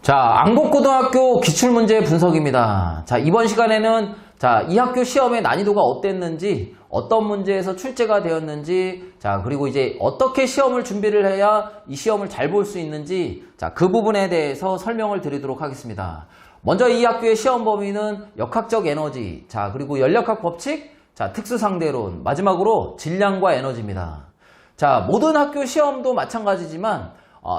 자, 안국고등학교 기출문제 분석입니다. 자, 이번 시간에는 이 학교 시험의 난이도가 어땠는지, 어떤 문제에서 출제가 되었는지, 그리고 이제 어떻게 시험을 준비를 해야 이 시험을 잘 볼 수 있는지, 그 부분에 대해서 설명을 드리도록 하겠습니다. 먼저 이 학교의 시험 범위는 역학적 에너지, 그리고 연력학 법칙, 특수상대론, 마지막으로 질량과 에너지입니다. 모든 학교 시험도 마찬가지지만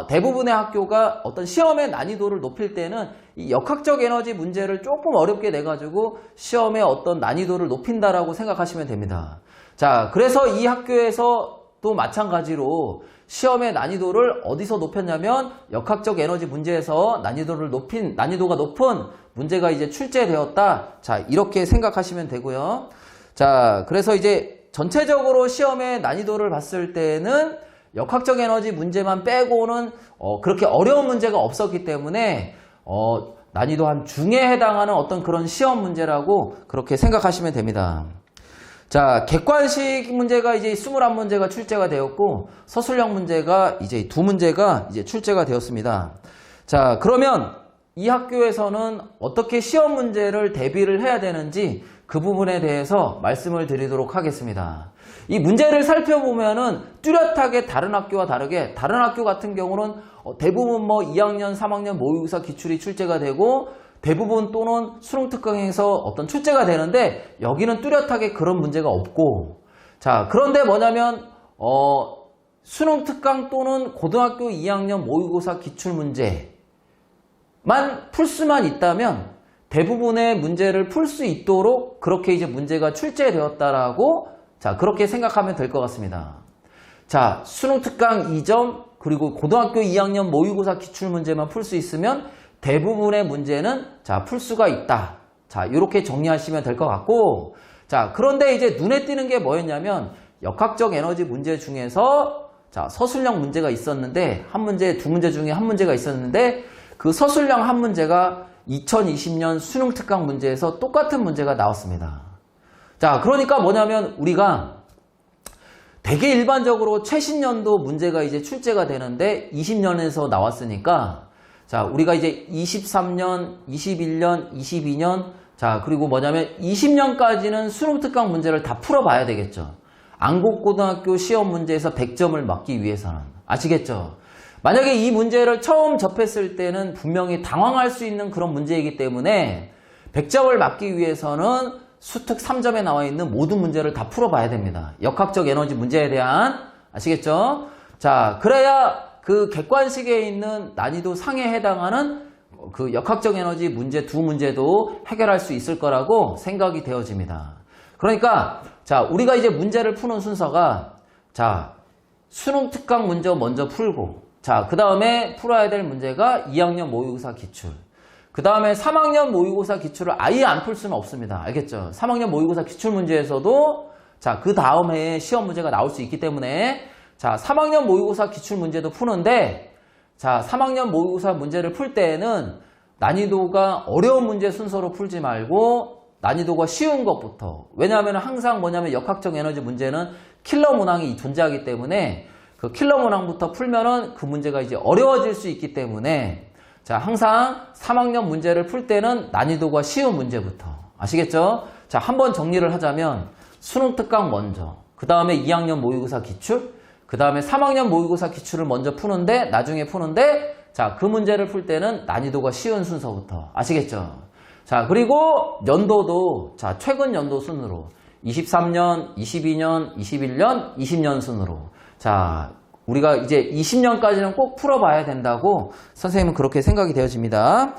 대부분의 학교가 어떤 시험의 난이도를 높일 때는 이 역학적 에너지 문제를 조금 어렵게 내가지고 시험의 어떤 난이도를 높인다라고 생각하시면 됩니다. 그래서 이 학교에서 또 마찬가지로 시험의 난이도를 어디서 높였냐면 역학적 에너지 문제에서 난이도가 높은 문제가 이제 출제되었다. 이렇게 생각하시면 되고요. 그래서 이제 전체적으로 시험의 난이도를 봤을 때는 역학적 에너지 문제만 빼고는 그렇게 어려운 문제가 없었기 때문에 난이도 한 중에 해당하는 어떤 그런 시험 문제라고 그렇게 생각하시면 됩니다. 객관식 문제가 이제 21문제가 출제가 되었고 서술형 문제가 이제 2문제가 이제 출제가 되었습니다. 그러면 이 학교에서는 어떻게 시험 문제를 대비를 해야 되는지 그 부분에 대해서 말씀을 드리도록 하겠습니다. 이 문제를 살펴보면은 뚜렷하게 다른 학교와 다르게 다른 학교 같은 경우는 대부분 2학년, 3학년 모의고사 기출이 출제가 되고 대부분 또는 수능특강에서 어떤 출제가 되는데 여기는 뚜렷하게 그런 문제가 없고 그런데 뭐냐면 수능특강 또는 고등학교 2학년 모의고사 기출문제만 풀 수만 있다면 대부분의 문제를 풀 수 있도록 그렇게 이제 문제가 출제되었다라고 그렇게 생각하면 될 것 같습니다. 수능특강 2점 그리고 고등학교 2학년 모의고사 기출문제만 풀 수 있으면 대부분의 문제는 풀 수가 있다. 이렇게 정리하시면 될 것 같고 그런데 이제 눈에 띄는 게 뭐였냐면 역학적 에너지 문제 중에서 서술형 문제가 있었는데 한 문제, 두 문제 중에 한 문제가 있었는데 그 서술형 한 문제가 2020년 수능특강 문제에서 똑같은 문제가 나왔습니다. 그러니까 뭐냐면 우리가 되게 일반적으로 최신년도 문제가 이제 출제가 되는데 20년에서 나왔으니까 우리가 이제 23년, 21년, 22년 그리고 뭐냐면 20년까지는 수능특강 문제를 다 풀어봐야 되겠죠. 안국고등학교 시험 문제에서 100점을 맞기 위해서는 아시겠죠? 만약에 이 문제를 처음 접했을 때는 분명히 당황할 수 있는 그런 문제이기 때문에 100점을 맞기 위해서는 수특 3점에 나와 있는 모든 문제를 다 풀어봐야 됩니다. 역학적 에너지 문제에 대한 아시겠죠? 그래야 그 객관식에 있는 난이도 상에 해당하는 그 역학적 에너지 문제 두 문제도 해결할 수 있을 거라고 생각이 되어집니다. 그러니까 우리가 이제 문제를 푸는 순서가 수능 특강 문제 먼저 풀고 그 다음에 풀어야 될 문제가 2학년 모의고사 기출 그 다음에 3학년 모의고사 기출을 아예 안 풀 수는 없습니다. 알겠죠? 3학년 모의고사 기출 문제에서도 그 다음 해에 시험 문제가 나올 수 있기 때문에 3학년 모의고사 기출 문제도 푸는데 3학년 모의고사 문제를 풀 때에는 난이도가 어려운 문제 순서로 풀지 말고 난이도가 쉬운 것부터 왜냐하면 항상 뭐냐면 역학적 에너지 문제는 킬러 문항이 존재하기 때문에 그 킬러 문항부터 풀면은 그 문제가 이제 어려워질 수 있기 때문에 항상 3학년 문제를 풀 때는 난이도가 쉬운 문제부터 아시겠죠? 한번 정리를 하자면 수능특강 먼저 그 다음에 2학년 모의고사 기출 그 다음에 3학년 모의고사 기출을 먼저 푸는데 나중에 푸는데 그 문제를 풀 때는 난이도가 쉬운 순서부터 아시겠죠? 그리고 연도도 최근 연도 순으로 23년, 22년, 21년, 20년 순으로 우리가 이제 20년까지는 꼭 풀어봐야 된다고 선생님은 그렇게 생각이 되어집니다.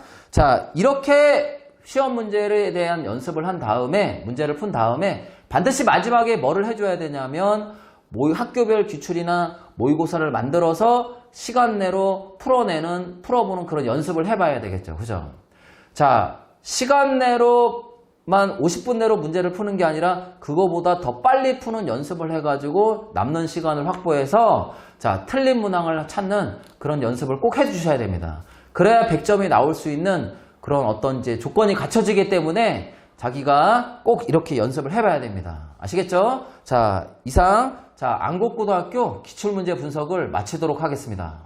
이렇게 시험 문제에 대한 연습을 한 다음에 문제를 푼 다음에 반드시 마지막에 뭐를 해줘야 되냐면 학교별 기출이나 모의고사를 만들어서 시간 내로 풀어보는 그런 연습을 해봐야 되겠죠. 그죠? 시간 내로만 50분 내로 문제를 푸는 게 아니라 그거보다 더 빨리 푸는 연습을 해가지고 남는 시간을 확보해서 틀린 문항을 찾는 그런 연습을 꼭 해주셔야 됩니다. 그래야 100점이 나올 수 있는 그런 어떤 이제 조건이 갖춰지기 때문에 자기가 꼭 이렇게 연습을 해봐야 됩니다. 아시겠죠? 이상 안국고등학교 기출문제 분석을 마치도록 하겠습니다.